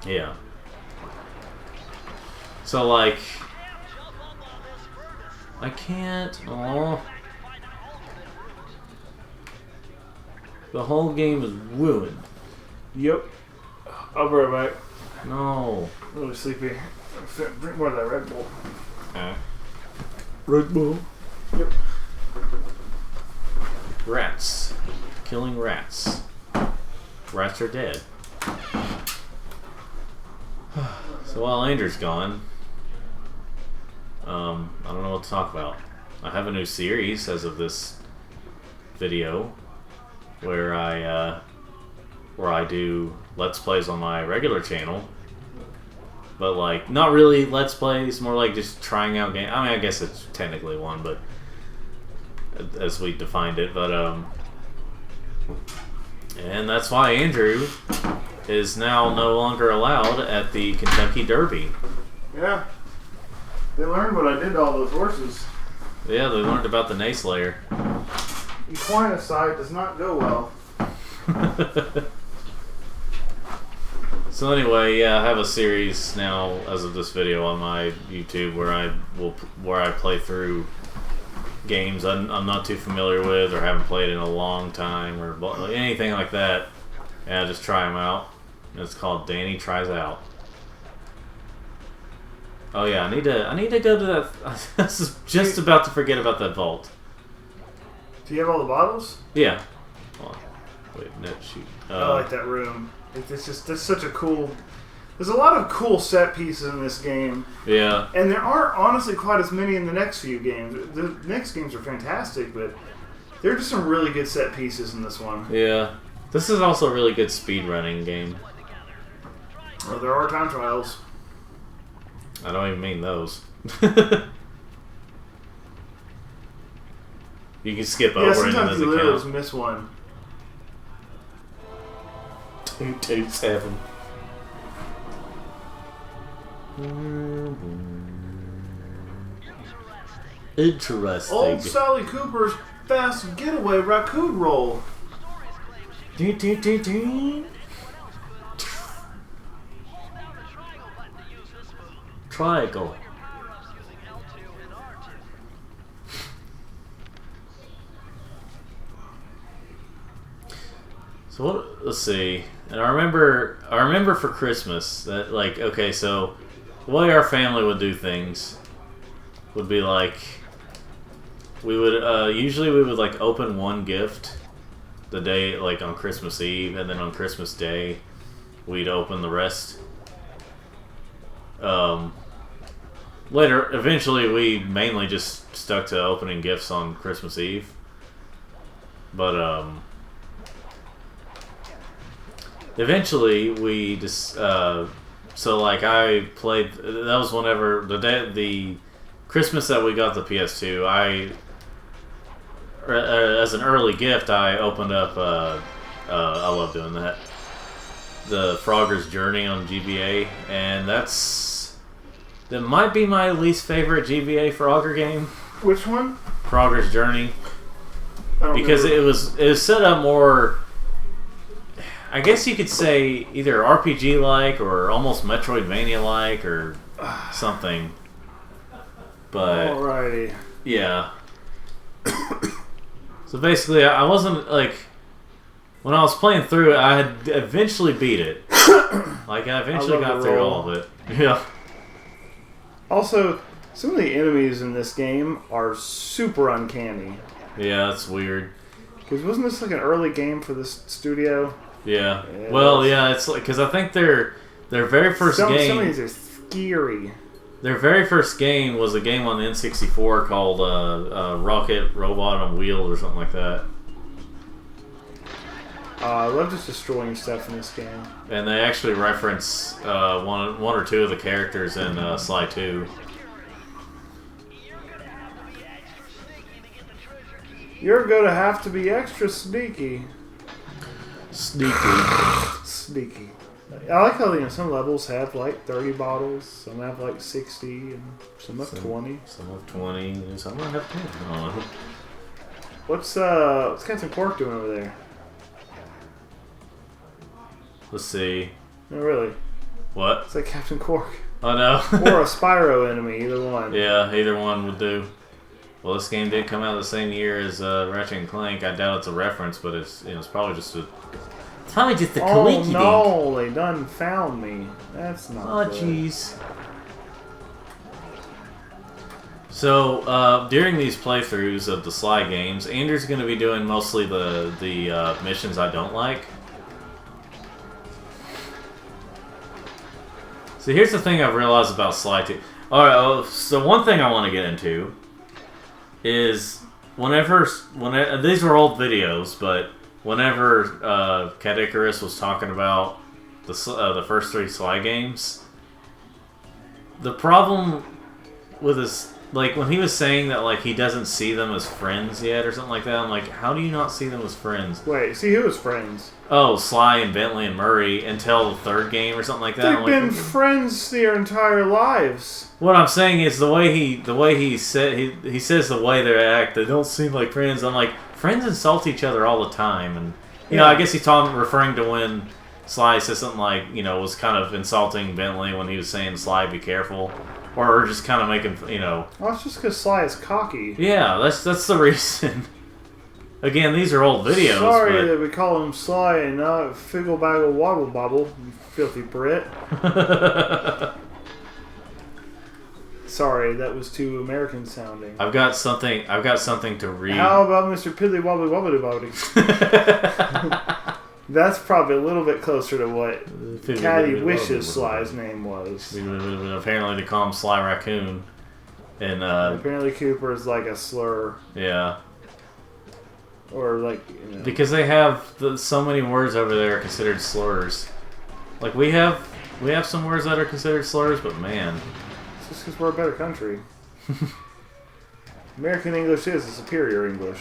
Yeah. So, like... I can't... Oh. The whole game is ruined. Yep. I'll be right back. No. I'm really sleepy. Drink more of that Red Bull. Okay. Red Bull. Yep. Rats. Killing rats. Rats are dead. So while Andrew's gone, I don't know what to talk about. I have a new series as of this video where I do Let's Plays on my regular channel. But like, not really Let's Plays, more like just trying out games. I mean, I guess it's technically one, but as we defined it, but and that's why Andrew is now no longer allowed at the Kentucky Derby. Yeah. They learned what I did to all those horses. Yeah, they learned about the Nayslayer. Equinicide does not go well. So anyway, yeah, I have a series now as of this video on my YouTube where I play through games I'm not too familiar with or haven't played in a long time or anything like that, and I just try them out. It's called Danny Tries Out. Oh yeah, I need to go to that. I was just about to forget about that vault. Do you have all the bottles? Yeah. Hold on. Wait, no, shoot. I like that room. It's just, that's such a cool... There's a lot of cool set pieces in this game. Yeah. And there aren't honestly quite as many in the next few games. The next games are fantastic, but there are just some really good set pieces in this one. Yeah. This is also a really good speedrunning game. Well, there are time trials. I don't even mean those. You can skip over it. Yeah, sometimes you literally miss one. 227. Interesting. Old Sally Cooper's fast getaway raccoon roll. Triangle. So what? Let's see. And I remember for Christmas that, like, okay, so the way our family would do things would be like we would usually we would like open one gift the day, like on Christmas Eve, and then on Christmas Day we'd open the rest. Later, eventually, we mainly just stuck to opening gifts on Christmas Eve, but eventually we just so like I played. That was whenever the Christmas that we got the PS2. As an early gift, I opened up. I love doing that. The Frogger's Journey on GBA, and that might be my least favorite GBA Frogger game. Which one? Frogger's Journey, because it was set up more. I guess you could say either RPG-like or almost Metroidvania-like or something. But alrighty. Yeah. So basically, I wasn't like when I was playing through it. I had eventually beat it. Like I eventually got through all of it. Yeah. Also, some of the enemies in this game are super uncanny. Yeah, that's weird. Because wasn't this like an early game for this studio? Yeah. Well, yeah, it's like because I think their very first game. Some of these are scary. Their very first game was a game on the N64 called Rocket Robot on Wheels or something like that. I love just destroying stuff in this game. And they actually reference one or two of the characters in Sly 2. You're gonna have to be extra sneaky. Sneaky. I like how some levels have like 30 bottles, some have like 60, and some have 20. Some have 20, and some have 10. Oh. What's Captain Quark doing over there? Let's see. No, really. What? It's like Captain Quark. Oh no. Or a Spyro enemy, either one. Yeah, either one would do. Well, this game did come out the same year as Ratchet and Clank. I doubt it's a reference, but it's probably just a. It's probably just a coinky dink. Oh no, they done found me. That's not. Oh jeez. So during these playthroughs of the Sly games, Andrew's going to be doing mostly the missions I don't like. So here's the thing I've realized about Sly 2. Alright, so one thing I want to get into is whenever these were old videos, but whenever Cat Icarus was talking about the first 3 Sly games, the problem with his, like when he was saying that like he doesn't see them as friends yet or something like that, I'm like, how do you not see them as friends? Wait, see who was friends? Oh, Sly and Bentley and Murray until the 3rd game or something like that. They've been friends their entire lives. What I'm saying is the way he said he says the way they act, they don't seem like friends. I'm like, friends insult each other all the time, and you know, I guess he's referring to when Sly says something like, you know, was kind of insulting Bentley when he was saying, Sly, be careful, or just kind of making, you know. Well, it's just because Sly is cocky. Yeah, that's the reason. Again, these are old videos. Sorry that we call him Sly and not Figgle Baggle Wobble Bobble, you filthy Brit. Sorry, that was too American sounding. I've got something to read. How about Mr. Piddly Wobbly Wobbly Wobbly? That's probably a little bit closer to what Caddy wishes Sly's name was. Apparently, they call him Sly Raccoon. And apparently, Cooper is like a slur. Yeah. Or like, you know. Because they have so many words over there considered slurs. Like we have some words that are considered slurs, but man, it's just because we're a better country. American English is a superior English.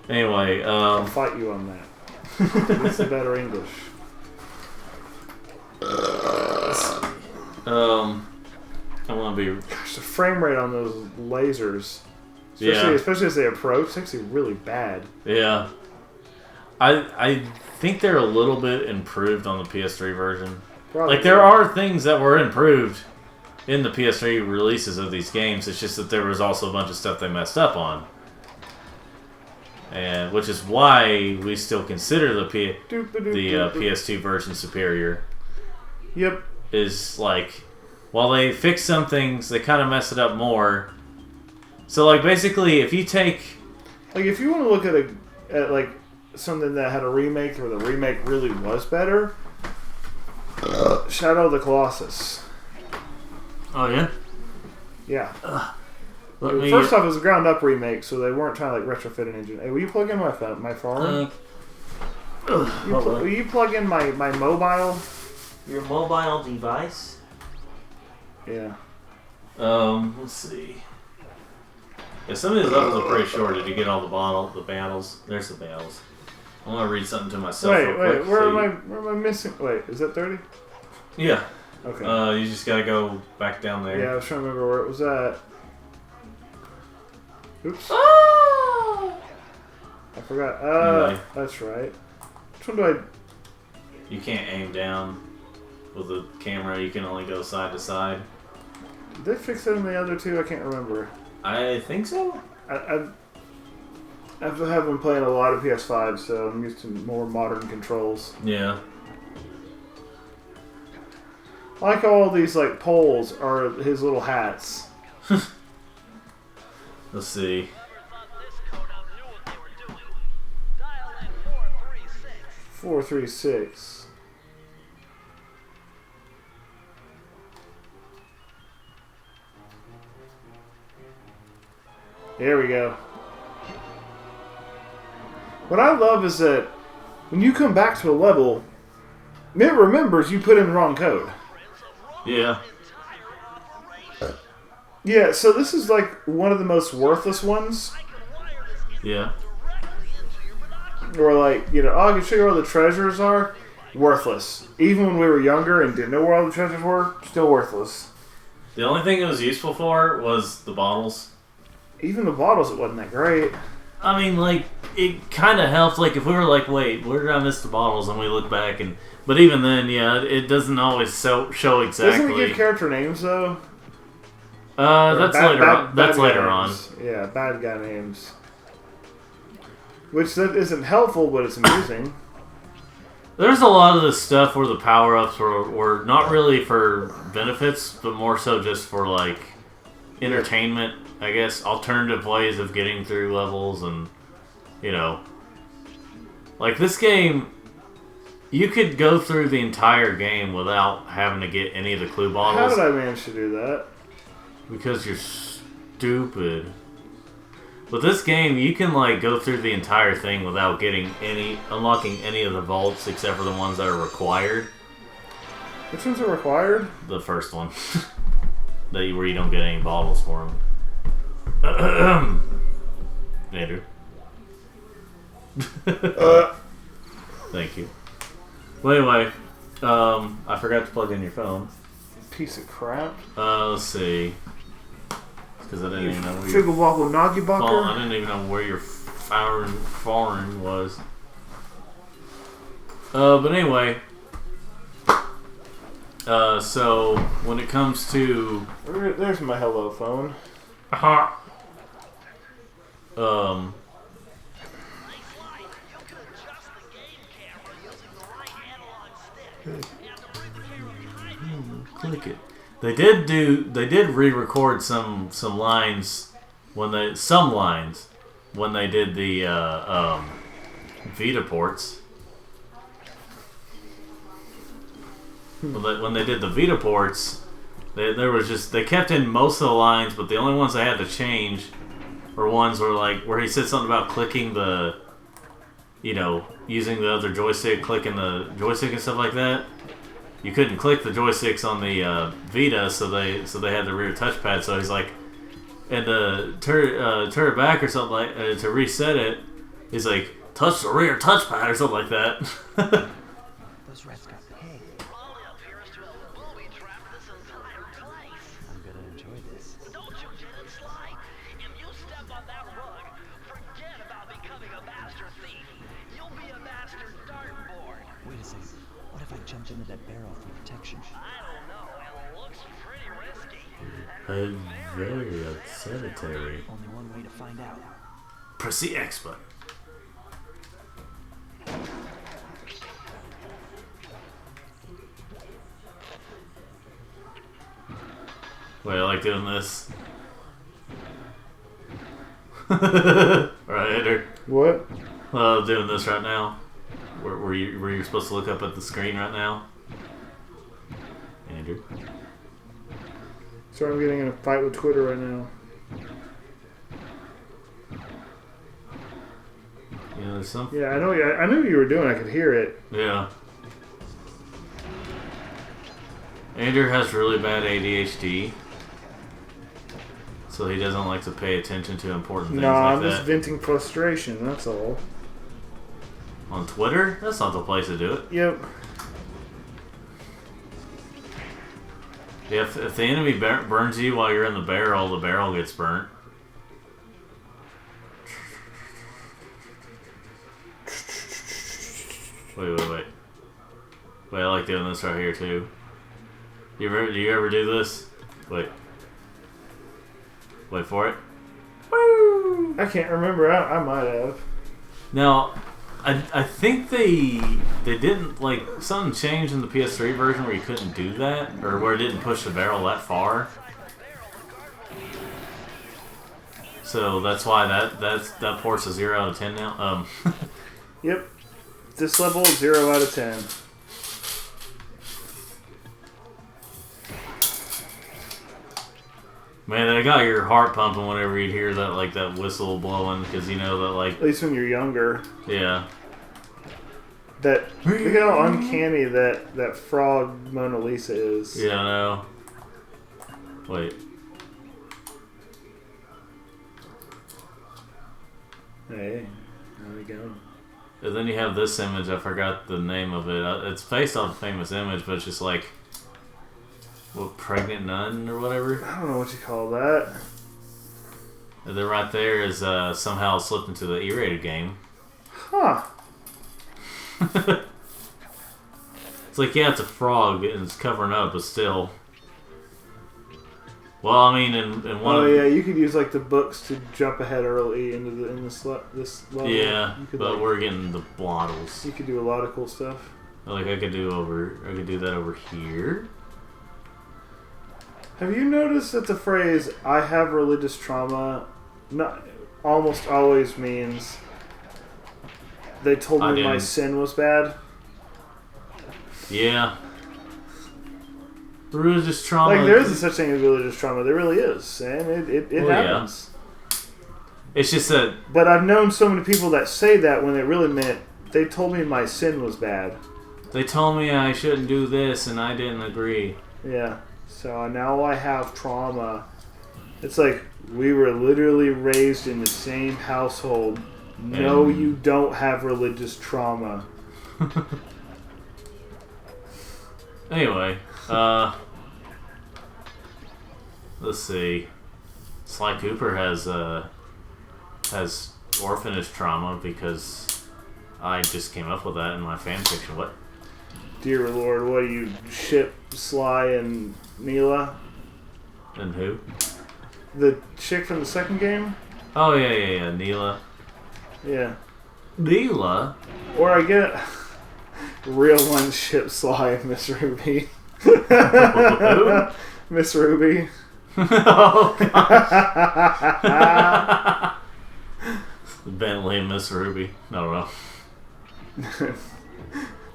Anyway, I'll fight you on that. It's the better English. I want to be. Gosh, the frame rate on those lasers. Especially as they approach, it's actually really bad. Yeah. I think they're a little bit improved on the PS3 version. Probably. Like, there are things that were improved in the PS3 releases of these games. It's just that there was also a bunch of stuff they messed up on. And which is why we still consider the PS2 version superior. Yep. Is like, while they fixed some things, they kind of messed it up more. So, like, basically, if you take... Like, if you want to look at like, something that had a remake, or the remake really was better, Shadow of the Colossus. Oh, yeah? Yeah. First off, it was a ground-up remake, so they weren't trying to, like, retrofit an engine. Hey, will you plug in my phone? Will you plug in my mobile? Your mobile device? Yeah. Let's see. Yeah, some of these levels are pretty short. Did you get all the battles? There's the battles. I want to read something to myself real quick. Where am I missing? Wait, is that 30? Yeah. Okay. You just gotta go back down there. Yeah, I was trying to remember where it was at. Oops. Oh! I forgot. Anyway. That's right. Which one do I... You can't aim down with the camera. You can only go side to side. Did they fix it in the other two? I can't remember. I think so. I've been playing a lot of PS5, so I'm used to more modern controls. Yeah. I like how all these like poles are his little hats. Let's see. 436. There we go. What I love is that when you come back to a level, it remembers you put in the wrong code. Yeah. Yeah, so this is like one of the most worthless ones. Yeah. Or like, you know, oh, I can show you where all the treasures are. Worthless. Even when we were younger and didn't know where all the treasures were, still worthless. The only thing it was useful for was the bottles. Even the bottles, it wasn't that great. I mean, like, it kind of helps. Like if we were like, wait, where did I miss the bottles? And we look back and. But even then, yeah, it doesn't always show exactly. Doesn't it give character names though? That's later on. Yeah, bad guy names. Which that isn't helpful, but it's amusing. There's a lot of the stuff where the power-ups were not really for benefits, but more so just for, like, entertainment, I guess. Alternative ways of getting through levels and, you know. Like, this game, you could go through the entire game without having to get any of the clue bottles. How did I manage to do that? Because you're stupid. With this game, you can like go through the entire thing without unlocking any of the vaults except for the ones that are required. Which ones are required? The first one, where you don't get any bottles for them. Andrew. Thank you. Well, anyway, I forgot to plug in your phone. Piece of crap. Let's see. Because I didn't even know where Sugar Wobble Noggy Bucker. I didn't even know where your foreign was. But anyway, so when it comes to there's my hello phone. Click it. They did re-record some lines when they did the Vita ports. When they did the Vita ports, they kept in most of the lines, but the only ones they had to change were ones where he said something about clicking the, using the other joystick, clicking the joystick and stuff like that. You couldn't click the joysticks on the Vita, so they had the rear touchpad. So he's like, and turn it back or something like to reset it. He's like, touch the rear touchpad or something like that. Those rats got paid. All it appears to have booby-trapped this entire place. I'm gonna enjoy this. Don't you get it, Sly? If you step on that rug, forget about becoming a master thief. You'll be a master dartboard. Wait a second. What if I jumped into that barrel for protection? I don't know. It looks pretty risky. Very unsanitary. Only one way to find out. Press the X button. Wait, I like doing this. Alright, Andrew. What? Doing this right now. Were you supposed to look up at the screen right now? Andrew. So I'm getting in a fight with Twitter right now. Yeah, there's something. Yeah, I know. I knew what you were doing. I could hear it. Yeah. Andrew has really bad ADHD, so he doesn't like to pay attention to important things like I'm that. just venting frustration. That's all. On Twitter? That's not the place to do it. Yep. Yeah, if the enemy burns you while you're in the barrel gets burnt. Wait. Wait, I like doing this right here too. Do you ever do this? Wait for it. Woo! I can't remember. I might have. Now, I think they didn't, like, something changed in the PS3 version where you couldn't do that, or where it didn't push the barrel that far. So that's why that port's a 0 out of 10 now. Yep. This level is 0 out of 10. Man, I got your heart pumping whenever you hear that whistle blowing, because you know that, like... At least when you're younger. Yeah. Look at how uncanny that frog Mona Lisa is. Yeah, I know. Wait. Hey, there we go. And then you have this image, I forgot the name of it. It's based off a famous image, but it's just like... What, pregnant nun or whatever? I don't know what you call that. And then right there is somehow slipped into the E-rated game. Huh. It's like, yeah, it's a frog and it's covering up, but still. Well, I mean, in one. Oh yeah, you could use like the books to jump ahead early into this level. Yeah, you could, but like, we're getting the blottles. You could do a lot of cool stuff. Like I could do that over here. Have you noticed that the phrase "I have religious trauma" not almost always means they told me my sin was bad? Yeah. Religious trauma. Like, there is a such thing as religious trauma. There really is, and it happens. Yeah. It's just that. But I've known so many people that say that when it really meant they told me my sin was bad. They told me I shouldn't do this, and I didn't agree. Yeah. So now I have trauma. It's like we were literally raised in the same household. No, you don't have religious trauma. Anyway, let's see. Sly Cooper has orphanage trauma because I just came up with that in my fanfiction. What? Dear Lord, what do you ship Sly and Neela? And who? The chick from the second game? Oh yeah, Neela. Yeah. Neela? Or I get real one ship Sly and Miss Ruby. Miss Ruby. Oh gosh. Bentley and Miss Ruby. I don't know.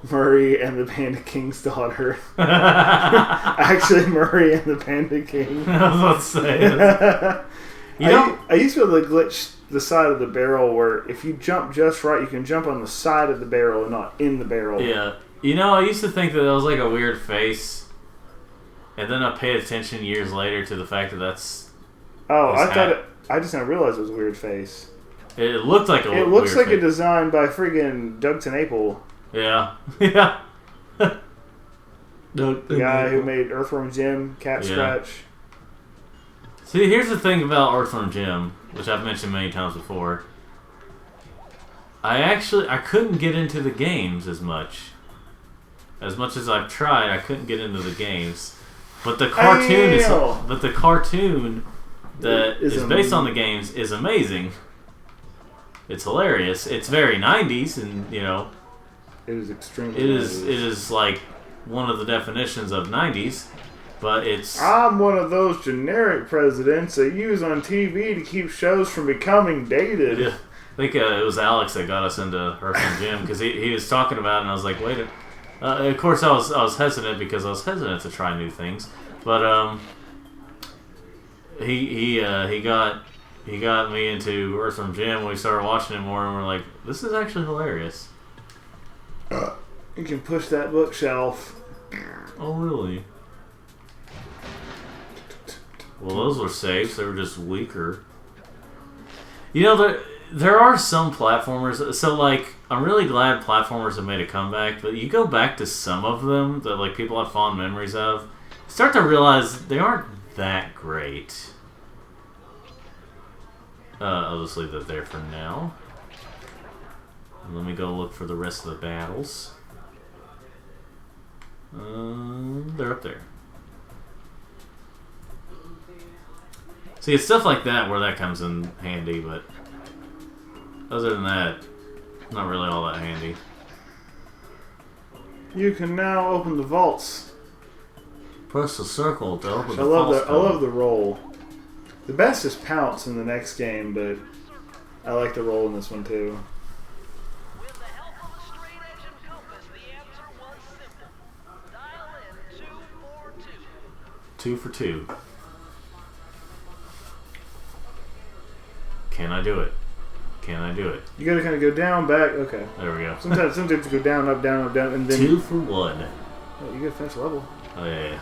Murray and the Panda King's daughter. Actually, Murray and the Panda King. I was about to say. I used to be able to glitch the side of the barrel where if you jump just right, you can jump on the side of the barrel and not in the barrel. Yeah. You know, I used to think that was like a weird face. And then I paid attention years later to the fact that that's... Oh, I thought it... I just didn't realize it was a weird face. It looked like a weird face. It looks like a design by friggin' Doug TenNapel. Yeah. Yeah. The guy who made Earthworm Jim, Cat Scratch. See, here's the thing about Earthworm Jim, which I've mentioned many times before. I couldn't get into the games as much. As much as I've tried, I couldn't get into the games. But the cartoon that is based on the games is amazing. It's hilarious. It's very 90s, and you know, it is extremely. It is like one of the definitions of 90s, but it's. I'm one of those generic presidents they use on TV to keep shows from becoming dated. Yeah. I think it was Alex that got us into Earthworm Jim because he was talking about it, and I was like, wait a of course, I was hesitant because I was hesitant to try new things, but he got me into Earthworm Jim when we started watching it more, and we're like, this is actually hilarious. You can push that bookshelf. Oh really? Well, those were safe. They were just weaker. You know, there are some platformers. So like, I'm really glad platformers have made a comeback, but you go back to some of them that like people have fond memories of, start to realize they aren't that great. I'll just leave that there for now. And let me go look for the rest of the battles. They're up there. See, it's stuff like that where that comes in handy, but other than that, not really all that handy. You can now open the vaults. Press the circle to open the I vault. love the roll. The best is Pounce in the next game, but I like the roll in this one too. With the help of a straight edge and compass, the answer was simple. Dial in 242. 2 for 2. Can I do it? Can I do it? You gotta kind of go down, back. Okay. There we go. Sometimes you go down, up, down, up, down, and then 2 for 1. Oh, you gotta finish the level. Oh yeah.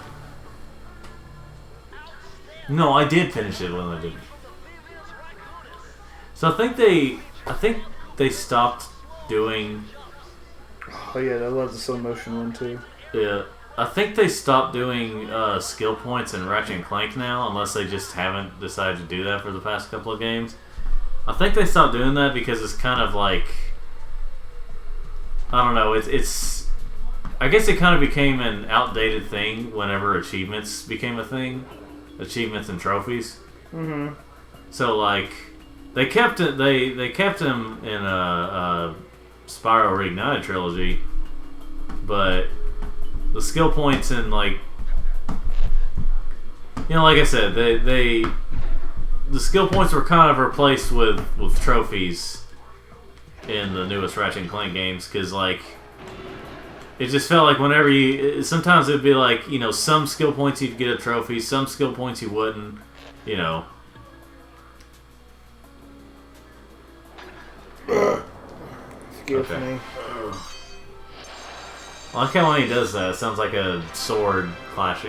No, I did finish it when I did. So I think they stopped doing. Oh yeah, I love the slow motion one too. Yeah, I think they stopped doing skill points in Ratchet and Clank now, unless they just haven't decided to do that for the past couple of games. I think they stopped doing that because it's kind of like, I don't know. It's I guess it kind of became an outdated thing whenever achievements became a thing, achievements and trophies. Mm-hmm. So like, they kept it. They kept him in a Spyro Reignited trilogy, but the skill points and like, like I said, the skill points were kind of replaced with trophies in the newest Ratchet and Clank games, because like, it just felt like whenever sometimes it'd be like, some skill points you'd get a trophy, some skill points you wouldn't, Excuse me. I like how when he does that, it sounds like a sword clash,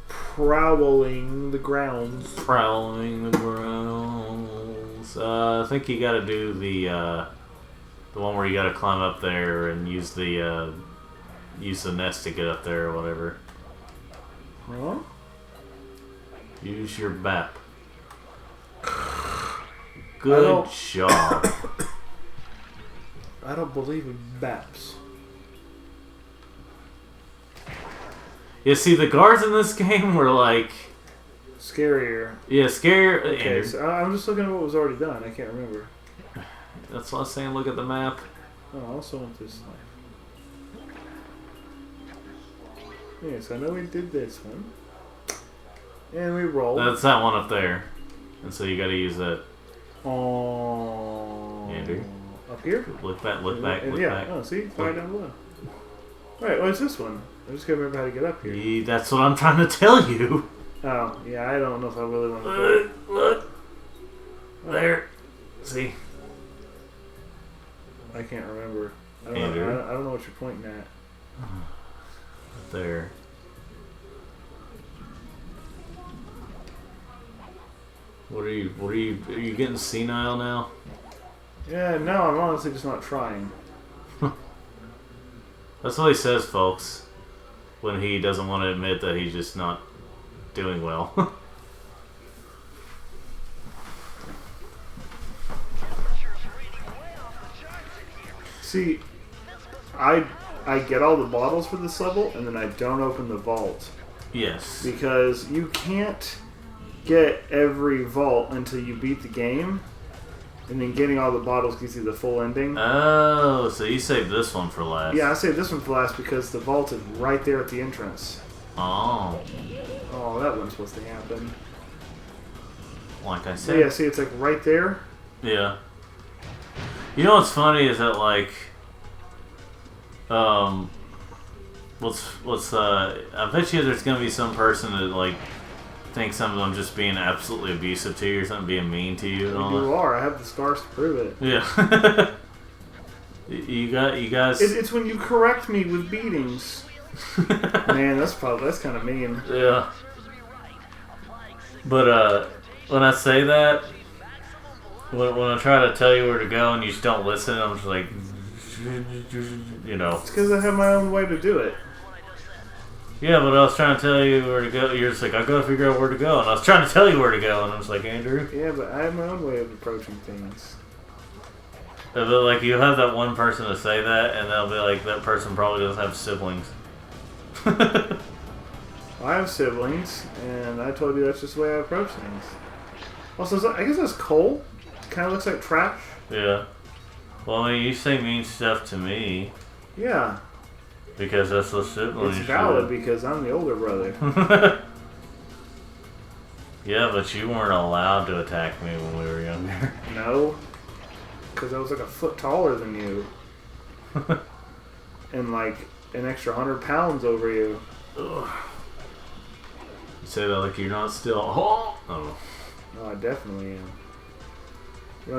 Prowling the grounds. Prowling the grounds. I think you gotta do the one where you gotta climb up there and use the nest to get up there or whatever. Huh? Use your BAP. Good job. I don't believe in BAPs. Yeah, see, the guards in this game were like... Scarier. Yeah, scarier. Okay, so I'm just looking at what was already done. I can't remember. That's what I was saying, look at the map. Oh, I also want this life. Yes, I know we did this one. And we rolled. That's that one up there. And so you gotta use that. Oh. Andrew. Up here? Look back, look back. Oh, see? It's right down below. Right, what's this one? I just gotta remember how to get up here. Yeah, that's what I'm trying to tell you. Oh, yeah, I don't know if I really want to Look. There. See? I can't remember. I don't Andrew. know, I don't know what you're pointing at. There. Are you getting senile now? Yeah, no, I'm honestly just not trying. That's what he says, folks, when he doesn't want to admit that he's just not doing well. See, I get all the bottles for this level, and then I don't open the vault. Yes. Because you can't get every vault until you beat the game, and then getting all the bottles gives you the full ending. Oh, so you saved this one for last. Yeah, I saved this one for last because the vault is right there at the entrance. Oh. Oh, that wasn't supposed to happen. Like I So said. yeah, see, it's like right there. Yeah. You know what's funny is that like, I bet you there's gonna be some person that like thinks some of them just being absolutely abusive to you or something, being mean to you and all You that. are. I have the scars to prove it. Yeah. you guys. It's when you correct me with beatings. Man, that's kind of mean. Yeah. But when I say that, when I try to tell you where to go and you just don't listen, I'm just like, It's because I have my own way to do it. Yeah, but I was trying to tell you where to go. You're just like, I gotta figure out where to go, and I was trying to tell you where to go, and I was like, Andrew. Yeah, but I have my own way of approaching things. But like, you have that one person to say that, and they'll be like, that person probably doesn't have siblings. I have siblings, and I told you that's just the way I approach things. Also, I guess that's coal. Kind of looks like trash. Yeah. Well, I mean, you say mean stuff to me. Yeah. Because that's what siblings It's valid should. because I'm the older brother. Yeah, but you weren't allowed to attack me when we were younger. No. Because I was like a foot taller than you. And like an extra 100 pounds over you. Ugh. You say that like you're not still. Oh! No, I definitely am.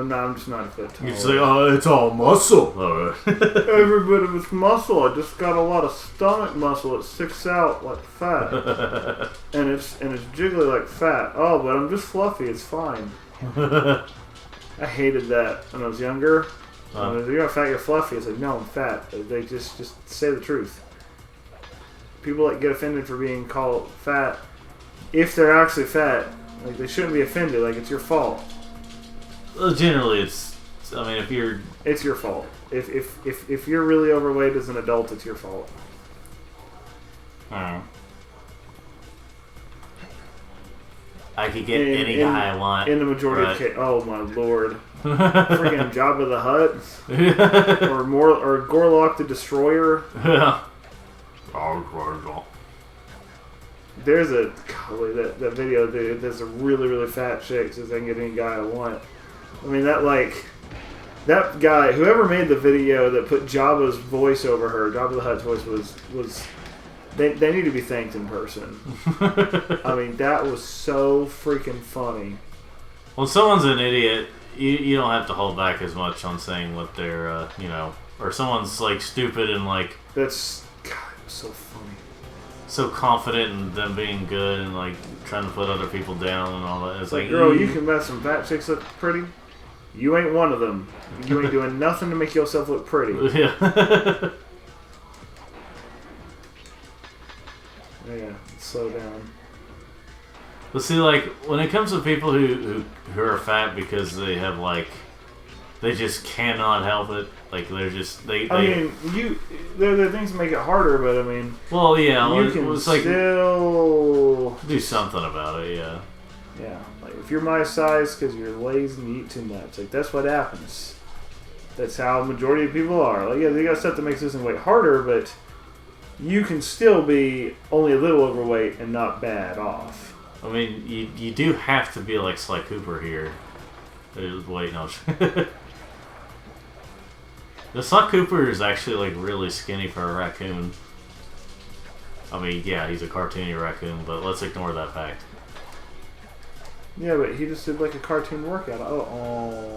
No, I'm just not a foot taller. You say, oh, it's all muscle. Alright. Every bit of it's muscle. I just got a lot of stomach muscle. It sticks out like fat, and it's jiggly like fat. Oh, but I'm just fluffy. It's fine. I hated that when I was younger. If you're fat, you're fluffy. It's like, no, I'm fat. They just say the truth. People that get offended for being called fat, if they're actually fat, like they shouldn't be offended. Like it's your fault. Well, generally, it's. I mean, if you're. It's your fault. If you're really overweight as an adult, it's your fault. I could get any guy I want. In the majority of cases. Oh my lord. Freaking Jabba the Hutt. or Gorlock the Destroyer. Yeah. There's a that video. There's a really, really fat chick says I can get any guy I want. I mean, that guy, whoever made the video that put Jabba's voice over her, Jabba the Hutt's voice was they need to be thanked in person. I mean, that was so freaking funny. Well, someone's an idiot. You don't have to hold back as much on saying what they're, or someone's like stupid and like. That's God, it was so funny. So confident in them being good and like trying to put other people down and all that. It's like, girl, you can mess some fat chicks look pretty. You ain't one of them. You ain't doing nothing to make yourself look pretty. Yeah. Yeah, slow down. But see, like when it comes to people who are fat because they have like they just cannot help it. Like they're just they. I mean, there are things that make it harder, but I mean. Well, yeah, you can still do something about it. Yeah. Yeah, like if you're my size because you're lazy and you eat too much, like that's what happens. That's how the majority of people are. Like, yeah, they got stuff that makes losing weight harder, but you can still be only a little overweight and not bad off. I mean, you do have to be like Sly Cooper here. Wait, no. The Sly Cooper is actually like really skinny for a raccoon. I mean, yeah, he's a cartoony raccoon, but let's ignore that fact. Yeah, but he just did like a cartoon workout. Oh.